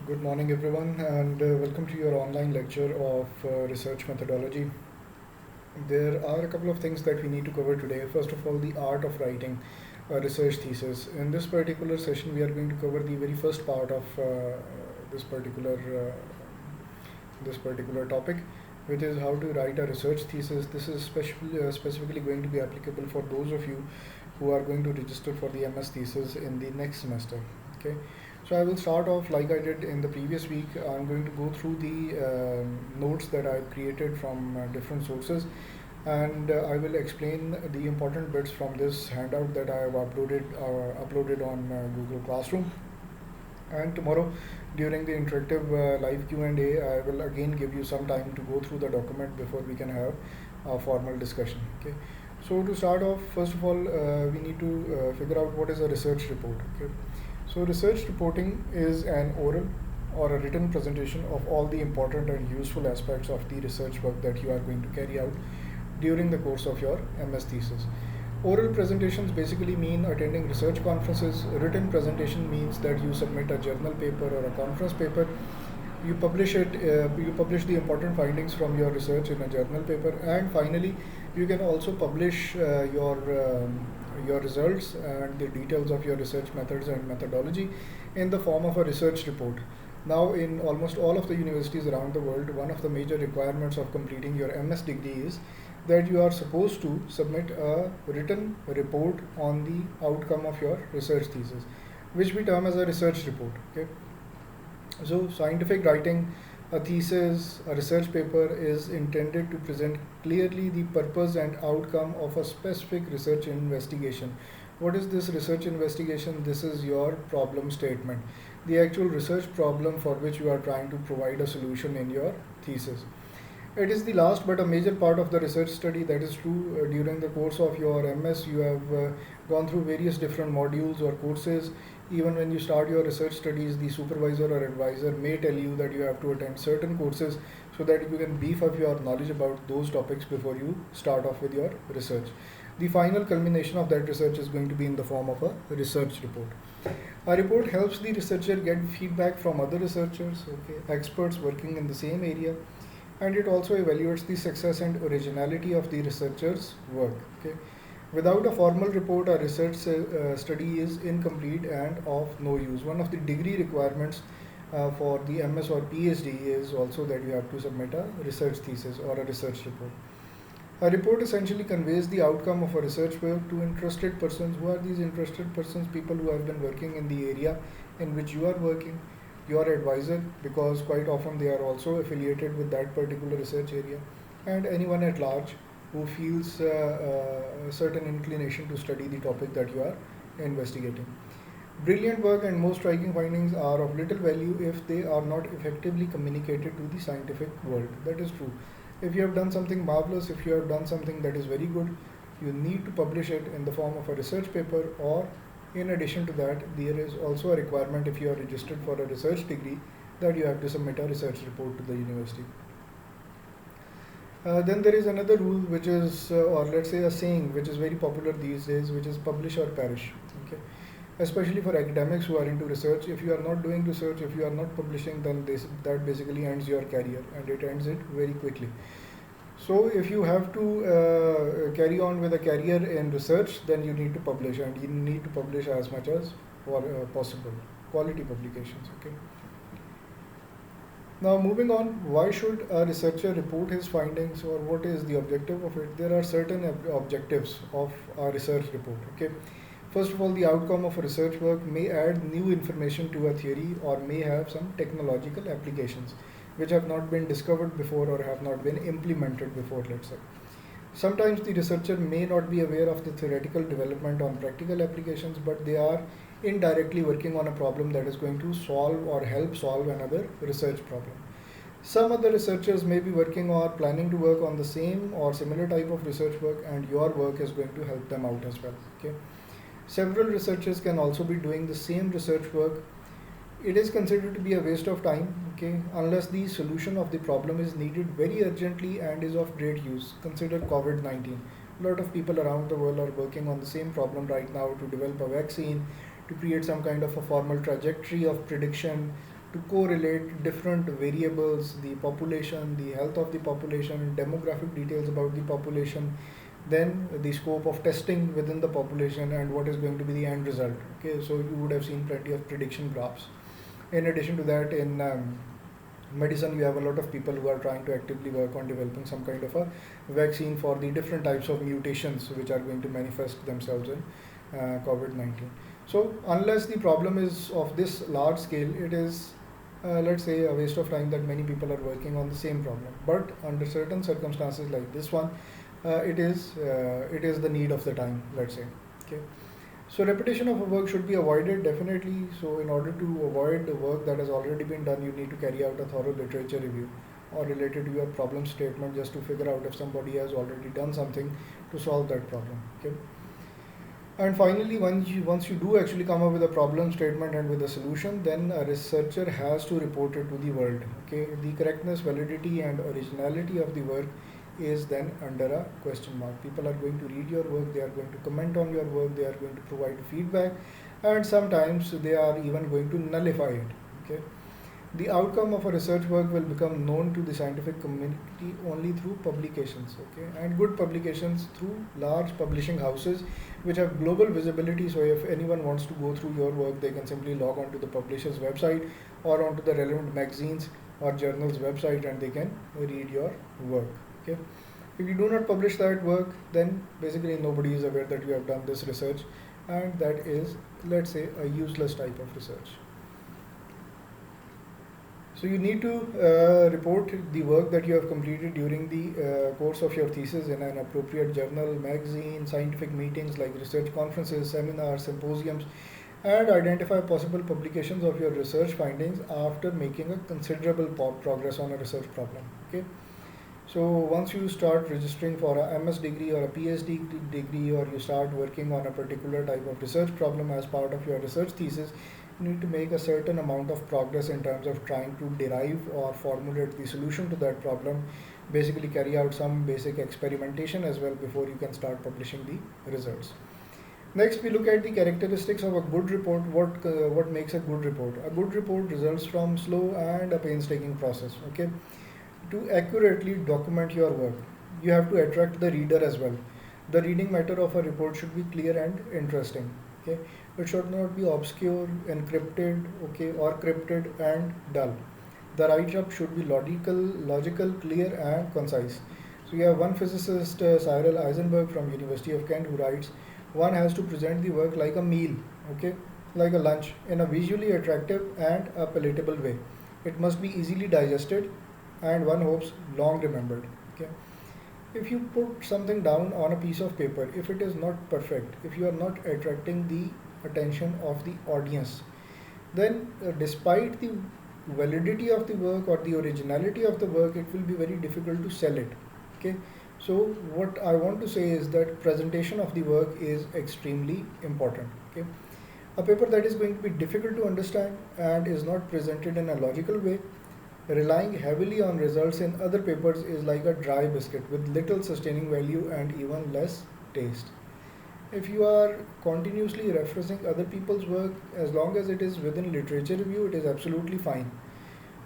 Good morning, everyone, and welcome to your online lecture of research methodology. There are a couple of things that we need to cover today. First of all, the art of writing a research thesis. In this particular session, we are going to cover the very first part of this particular uh, this particular topic, which is how to write a research thesis. This is specifically going to be applicable for those of you who are going to register for the MS thesis in the next semester. Okay, so I will start off like I did in the previous week. I'm going to go through the notes that I've created from different sources, and I will explain the important bits from this handout that I have uploaded on Google Classroom. And tomorrow, during the interactive live Q&A, I will again give you some time to go through the document before we can have a formal discussion. Okay. So to start off, first of all, we need to figure out what is a research report. Okay. So research reporting is an oral or a written presentation of all the important and useful aspects of the research work that you are going to carry out during the course of your MS thesis. Oral presentations basically mean attending research conferences. Written presentation means that you submit a journal paper or a conference paper. You publish it. You publish the important findings from your research in a journal paper, and finally, you can also publish your results and the details of your research methods and methodology in the form of a research report. Now, in almost all of the universities around the world, one of the major requirements of completing your MS degree is that you are supposed to submit a written report on the outcome of your research thesis, which we term as a research report. Okay, so scientific writing, a thesis, a research paper is intended to present clearly the purpose and outcome of a specific research investigation. What is this research investigation? This is your problem statement, the actual research problem for which you are trying to provide a solution in your thesis. It is the last but a major part of the research study. That is true. During the course of your MS, you have gone through various different modules or courses. Even when you start your research studies, the supervisor or advisor may tell you that you have to attend certain courses so that you can beef up your knowledge about those topics before you start off with your research. The final culmination of that research is going to be in the form of a research report. A report helps the researcher get feedback from other researchers, okay, experts working in the same area, and it also evaluates the success and originality of the researcher's work. Okay. Without a formal report, a research study is incomplete and of no use. One of the degree requirements for the MS or PhD is also that you have to submit a research thesis or a research report. A report essentially conveys the outcome of a research work to interested persons. Who are these interested persons? People who have been working in the area in which you are working, your advisor, because quite often they are also affiliated with that particular research area, and anyone at large who feels a certain inclination to study the topic that you are investigating. Brilliant work and most striking findings are of little value if they are not effectively communicated to the scientific world. That is true. If you have done something marvelous, if you have done something that is very good, you need to publish it in the form of a research paper, or in addition to that, there is also a requirement if you are registered for a research degree that you have to submit a research report to the university. Then there is another rule, which is, or let's say a saying, which is very popular these days, which is publish or perish. Okay, especially for academics who are into research. If you are not doing research, if you are not publishing, then that basically ends your career, and it ends it very quickly. So if you have to carry on with a career in research, then you need to publish, and you need to publish as much as possible, quality publications. Okay. Now moving on, why should a researcher report his findings, or what is the objective of it? There are certain objectives of a research report. Okay. First of all, the outcome of a research work may add new information to a theory or may have some technological applications which have not been discovered before or have not been implemented before, let's say. Sometimes the researcher may not be aware of the theoretical development on practical applications, but they are indirectly working on a problem that is going to solve or help solve another research problem. Some other researchers may be working or planning to work on the same or similar type of research work, and your work is going to help them out as well. Okay. Several researchers can also be doing the same research work. It is considered to be a waste of time, okay, unless the solution of the problem is needed very urgently and is of great use. Consider COVID 19. A lot of people around the world are working on the same problem right now to develop a vaccine, to create some kind of a formal trajectory of prediction, to correlate different variables, the population, the health of the population, demographic details about the population, then the scope of testing within the population, and what is going to be the end result. Okay, so you would have seen plenty of prediction graphs. In addition to that, in medicine, we have a lot of people who are trying to actively work on developing some kind of a vaccine for the different types of mutations which are going to manifest themselves in COVID-19. So unless the problem is of this large scale, it is, let's say, a waste of time that many people are working on the same problem. But under certain circumstances like this one, it is the need of the time, let's say. Okay. So repetition of a work should be avoided definitely. So in order to avoid the work that has already been done, you need to carry out a thorough literature review or related to your problem statement, just to figure out if somebody has already done something to solve that problem. Okay. And finally, once you do actually come up with a problem statement and with a solution, then a researcher has to report it to the world. Okay, the correctness, validity, and originality of the work is then under a question mark. People are going to read your work, they are going to comment on your work, they are going to provide feedback, and sometimes they are even going to nullify it. Okay, the outcome of a research work will become known to the scientific community only through publications. Okay, and good publications through large publishing houses which have global visibility. So if anyone wants to go through your work, they can simply log on to the publisher's website or onto the relevant magazines or journals website, and they can read your work. Okay, if you do not publish that work, then basically nobody is aware that you have done this research, and that is, let's say, a useless type of research. So you need to report the work that you have completed during the course of your thesis in an appropriate journal, magazine, scientific meetings like research conferences, seminars, symposiums, and identify possible publications of your research findings after making a considerable progress on a research problem. Okay. So once you start registering for a MS degree or a PhD degree, or you start working on a particular type of research problem as part of your research thesis, you need to make a certain amount of progress in terms of trying to derive or formulate the solution to that problem, basically carry out some basic experimentation as well before you can start publishing the results. Next, we look at the characteristics of a good report. What makes a good report? A good report results from slow and a painstaking process. Okay, to accurately document your work, you have to attract the reader as well. The reading matter of a report should be clear and interesting. Okay, it should not be obscure, encrypted, okay, or crypted and dull. The write-up should be logical, clear, and concise. So you have one physicist, Cyril Eisenberg from University of Kent, who writes, "One has to present the work like a meal, okay, like a lunch, in a visually attractive and a palatable way. It must be easily digested, and one hopes long remembered." Okay, if you put something down on a piece of paper, if it is not perfect, if you are not attracting the attention of the audience, then despite the validity of the work or the originality of the work, it will be very difficult to sell it. Okay, so what I want to say is that presentation of the work is extremely important. Okay, a paper that is going to be difficult to understand and is not presented in a logical way, relying heavily on results in other papers, is like a dry biscuit with little sustaining value and even less taste. If you are continuously referencing other people's work, as long as it is within literature review, it is absolutely fine.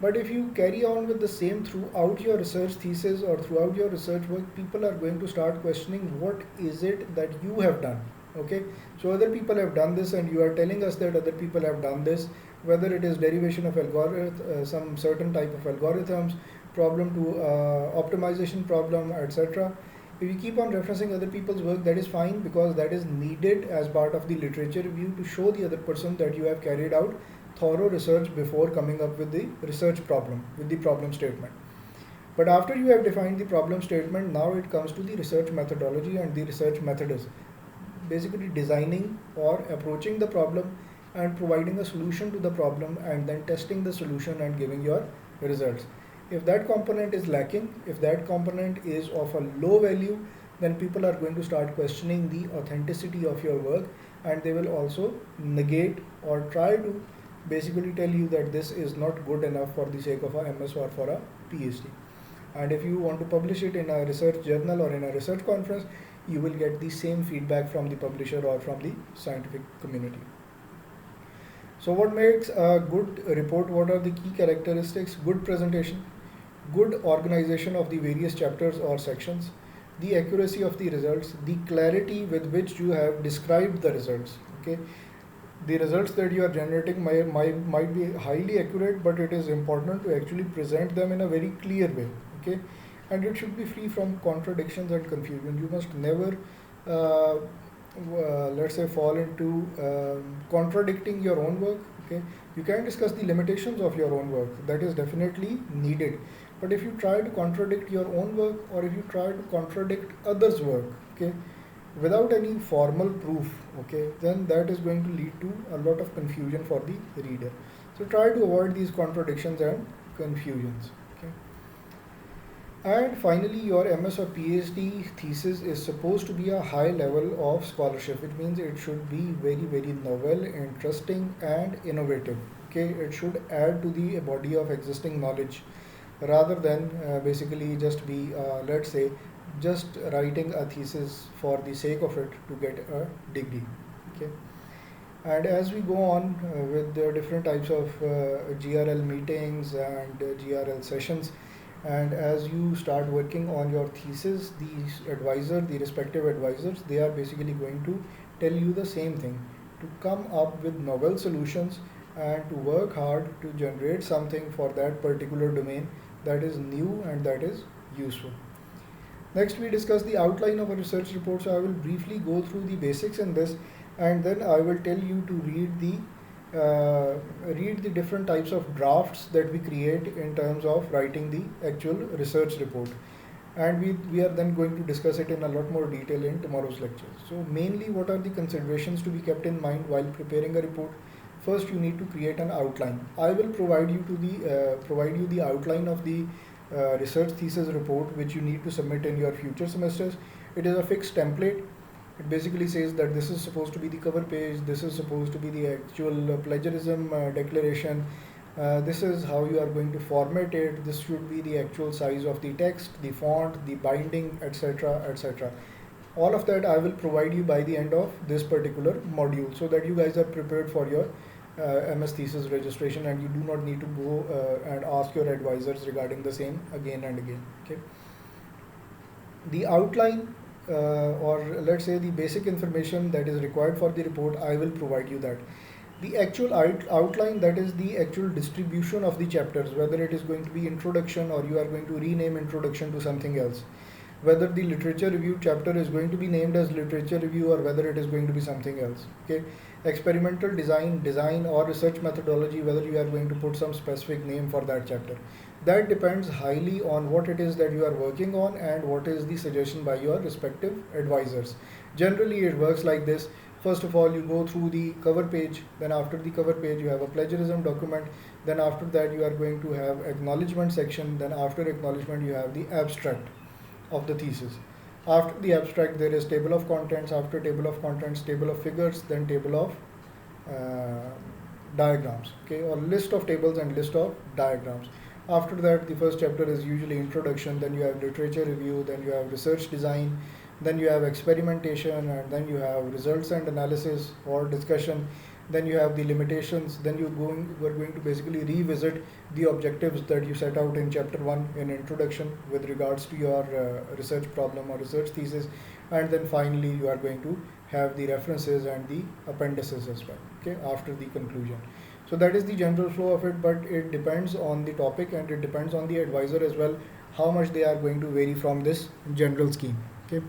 But if you carry on with the same throughout your research thesis or throughout your research work, people are going to start questioning what is it that you have done. Okay, so other people have done this, and you are telling us that other people have done this, whether it is derivation of some certain type of algorithms, problem to optimization problem, etc. If you keep on referencing other people's work, that is fine, because that is needed as part of the literature review to show the other person that you have carried out thorough research before coming up with the research problem, with the problem statement. But after you have defined the problem statement, now it comes to the research methodology and the research methods. Basically designing or approaching the problem and providing a solution to the problem, and then testing the solution and giving your results. If that component is lacking, if that component is of a low value, then people are going to start questioning the authenticity of your work, and they will also negate or try to basically tell you that this is not good enough for the sake of a MS or for a PhD. And if you want to publish it in a research journal or in a research conference, you will get the same feedback from the publisher or from the scientific community. So what makes a good report? What are the key characteristics? Good presentation, good organization of the various chapters or sections, the accuracy of the results, the clarity with which you have described the results. Okay, the results that you are generating might be highly accurate, but it is important to actually present them in a very clear way. Okay, and it should be free from contradictions and confusion. You must never let's say fall into contradicting your own work. Okay, you can discuss the limitations of your own work, that is definitely needed, but if you try to contradict your own work, or if you try to contradict others work, okay, without any formal proof, okay, then that is going to lead to a lot of confusion for the reader. So try to avoid these contradictions and confusions. Okay, and finally, your MS or PhD thesis is supposed to be a high level of scholarship. It means it should be very, very novel, interesting, and innovative. Okay, it should add to the body of existing knowledge rather than basically just be, let's say, just writing a thesis for the sake of it to get a degree. Okay, and as we go on with the different types of GRL meetings and GRL sessions, and as you start working on your thesis, the respective advisors, they are basically going to tell you the same thing, to come up with novel solutions and to work hard to generate something for that particular domain that is new and that is useful. Next, we discuss the outline of a research report. So I will briefly go through the basics in this, and then I will tell you to read the different types of drafts that we create in terms of writing the actual research report. And we are then going to discuss it in a lot more detail in tomorrow's lecture. So mainly, what are the considerations to be kept in mind while preparing a report? First, you need to create an outline. I will provide you the outline of the research thesis report, which you need to submit in your future semesters. It is a fixed template. It basically says that this is supposed to be the cover page, this is supposed to be the actual plagiarism declaration, this is how you are going to format it, this should be the actual size of the text, the font, the binding, etc. etc. All of that I will provide you by the end of this particular module, so that you guys are prepared for your MS thesis registration, and you do not need to go and ask your advisors regarding the same again and again. Okay, the outline or let's say the basic information that is required for the report, I will provide you that. The actual outline, that is the actual distribution of the chapters, whether it is going to be introduction or you are going to rename introduction to something else, whether the literature review chapter is going to be named as literature review or whether it is going to be something else. Okay, experimental design or research methodology, whether you are going to put some specific name for that chapter, that depends highly on what it is that you are working on and what is the suggestion by your respective advisors. Generally it works like this: first of all, you go through the cover page, then after the cover page you have a plagiarism document, then after that you are going to have acknowledgement section, then after acknowledgement you have the abstract of the thesis. After the abstract there is table of contents, after table of contents table of figures, then table of uh, diagrams, okay, or list of tables and list of diagrams. After that, the first chapter is usually introduction, then you have literature review, then you have research design, then you have experimentation, and then you have results and analysis or discussion, then you have the limitations, then we're going to basically revisit the objectives that you set out in chapter 1 in introduction with regards to your research problem or research thesis, and then finally you are going to have the references and the appendices as well, okay, after the conclusion. So that is the general flow of it, but it depends on the topic and it depends on the advisor as well, how much they are going to vary from this general scheme. Okay,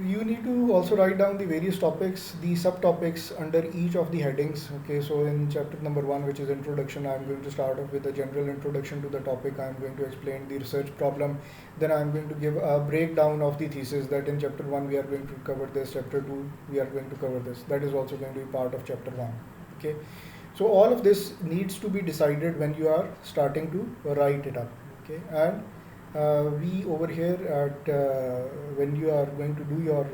you need to also write down the various topics, the subtopics under each of the headings. Okay, so in chapter number 1, which is introduction, I'm going to start off with a general introduction to the topic. I'm going to explain the research problem, then I'm going to give a breakdown of the thesis, that in chapter 1 we are going to cover this, chapter 2 we are going to cover this. That is also going to be part of chapter 1. Okay, so all of this needs to be decided when you are starting to write it up. Okay, and we over here at when you are going to do your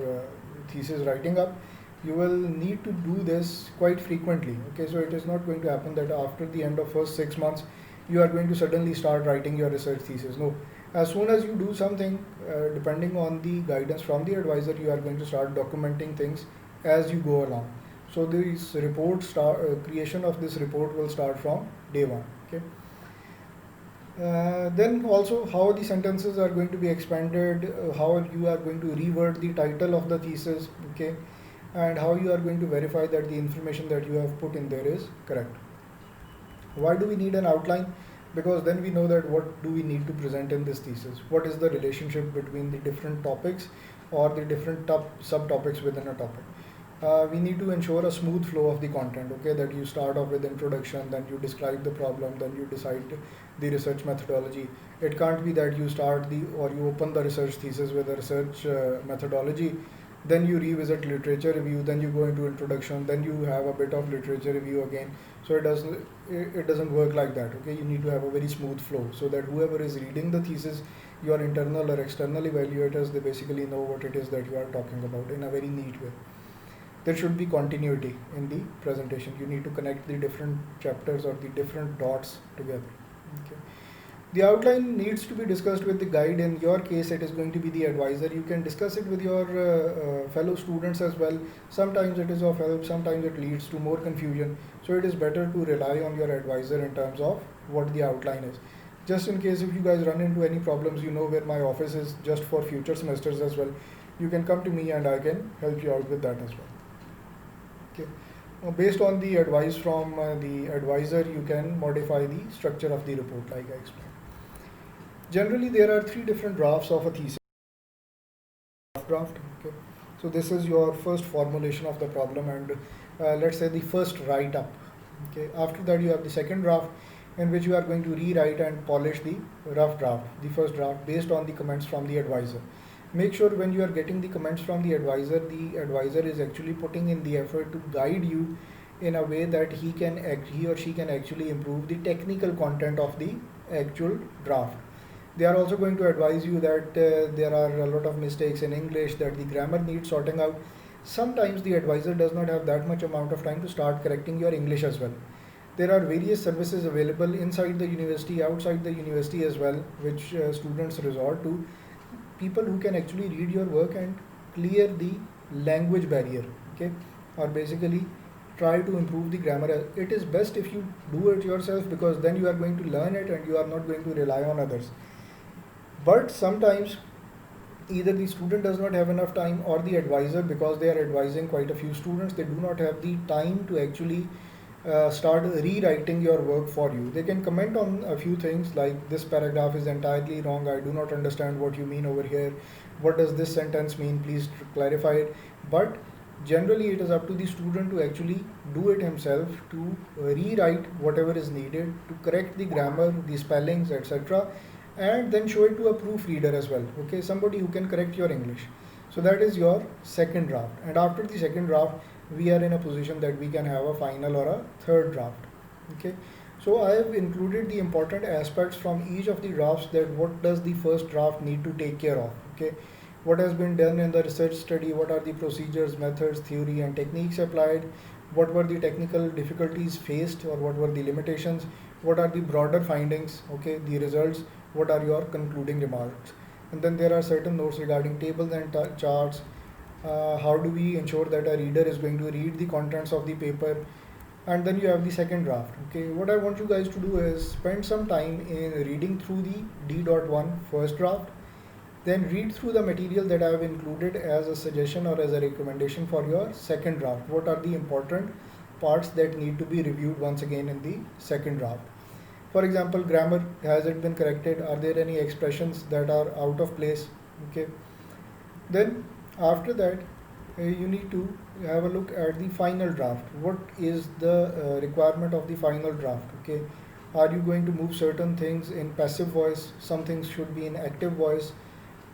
thesis writing up, you will need to do this quite frequently. Okay, so it is not going to happen that after the end of first 6 months you are going to suddenly start writing your research thesis. No, as soon as you do something, depending on the guidance from the advisor, you are going to start documenting things as you go along. So this report creation of this report will start from day one. Okay. Then also how the sentences are going to be expanded, how you are going to reword the title of the thesis, okay, and how you are going to verify that the information that you have put in there is correct. Why do we need an outline? Because then we know that what do we need to present in this thesis, what is the relationship between the different topics or the different subtopics within a topic. We need to ensure a smooth flow of the content, okay, that you start off with introduction, then you describe the problem, then you decide the research methodology. It can't be that you start the or you open the research thesis with a research methodology, then you revisit literature review, then you go into introduction, then you have a bit of literature review again. So it doesn't work like that, okay. You need to have a very smooth flow so that whoever is reading the thesis, your internal or external evaluators, they basically know what it is that you are talking about in a very neat way. There should be continuity in the presentation. You need to connect the different chapters or the different dots together. Okay. The outline needs to be discussed with the guide. In your case, it is going to be the advisor. You can discuss it with your fellow students as well. Sometimes it is of help, sometimes it leads to more confusion. So it is better to rely on your advisor in terms of what the outline is. Just in case if you guys run into any problems, you know where my office is just for future semesters as well. You can come to me and I can help you out with that as well. Okay. Based on the advice from the advisor, you can modify the structure of the report like I explained. Generally, there are three different drafts of a thesis. Draft. Okay. So this is your first formulation of the problem, and let's say the first write up. Okay. After that, you have the second draft, in which you are going to rewrite and polish the rough draft, the first draft, based on the comments from the advisor. Make sure when you are getting the comments from the advisor is actually putting in the effort to guide you in a way that he or she can actually improve the technical content of the actual draft. They are also going to advise you that there are a lot of mistakes in English, that the grammar needs sorting out. Sometimes the advisor does not have that much amount of time to start correcting your English as well. There are various services available inside the university, outside the university as well, which students resort to. People who can actually read your work and clear the language barrier, okay, or basically try to improve the grammar. It is best if you do it yourself, because then you are going to learn it and you are not going to rely on others. But sometimes either the student does not have enough time, or the advisor, because they are advising quite a few students, they do not have the time to actually start rewriting your work for you. They can comment on a few things like, this paragraph is entirely wrong, I do not understand what you mean over here, what does this sentence mean, please clarify it. But generally it is up to the student to actually do it himself, to rewrite whatever is needed, to correct the grammar, the spellings, etc., and then show it to a proofreader as well, okay, somebody who can correct your English. So that is your second draft, and after the second draft we are in a position that we can have a final or a third draft. Okay. So I have included the important aspects from each of the drafts, that what does the first draft need to take care of. Okay. What has been done in the research study, what are the procedures, methods, theory and techniques applied, what were the technical difficulties faced, or what were the limitations, what are the broader findings, okay, the results, what are your concluding remarks. And then there are certain notes regarding tables and charts. How do we ensure that a reader is going to read the contents of the paper. And then you have the second draft. Okay, what I want you guys to do is spend some time in reading through the D.1 first draft, then read through the material that I have included as a suggestion or as a recommendation for your second draft. What are the important parts that need to be reviewed once again in the second draft? For example, grammar, has it been corrected? Are there any expressions that are out of place? Okay. Then after that, you need to have a look at the final draft. What is the requirement of the final draft? Okay. Are you going to move certain things in passive voice? Some things should be in active voice.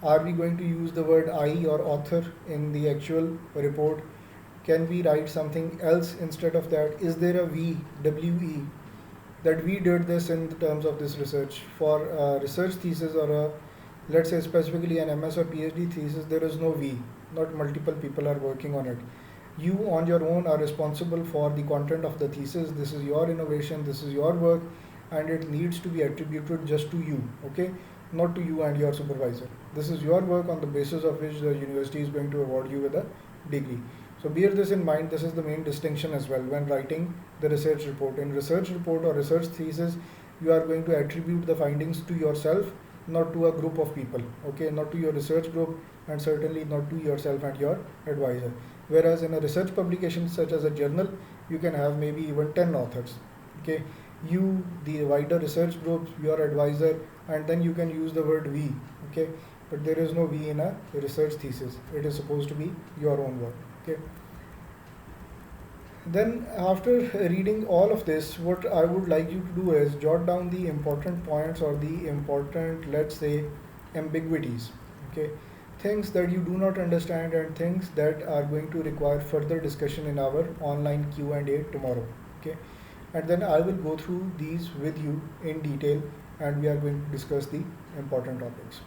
Are we going to use the word I or author in the actual report? Can we write something else instead of that? Is there a we, we, that we did this in terms of this research? For a research thesis or a, let's say specifically an MS or PhD thesis, there is no we, not multiple people are working on it. You on your own are responsible for the content of the thesis. This is your innovation, this is your work, and it needs to be attributed just to you, okay, not to you and your supervisor. This is your work on the basis of which the university is going to award you with a degree. So bear this in mind. This is the main distinction as well when writing the research report. In research report or research thesis, you are going to attribute the findings to yourself, not to a group of people. Okay, not to your research group, and certainly not to yourself and your advisor. Whereas in a research publication such as a journal, you can have maybe even 10 authors. Okay, you, the wider research group, your advisor, and then you can use the word we. Okay, but there is no we in a research thesis. It is supposed to be your own work. Okay, then after reading all of this, what I would like you to do is jot down the important points or the important, let's say, ambiguities. Okay, things that you do not understand and things that are going to require further discussion in our online Q&A tomorrow. Okay, and then I will go through these with you in detail, and we are going to discuss the important topics.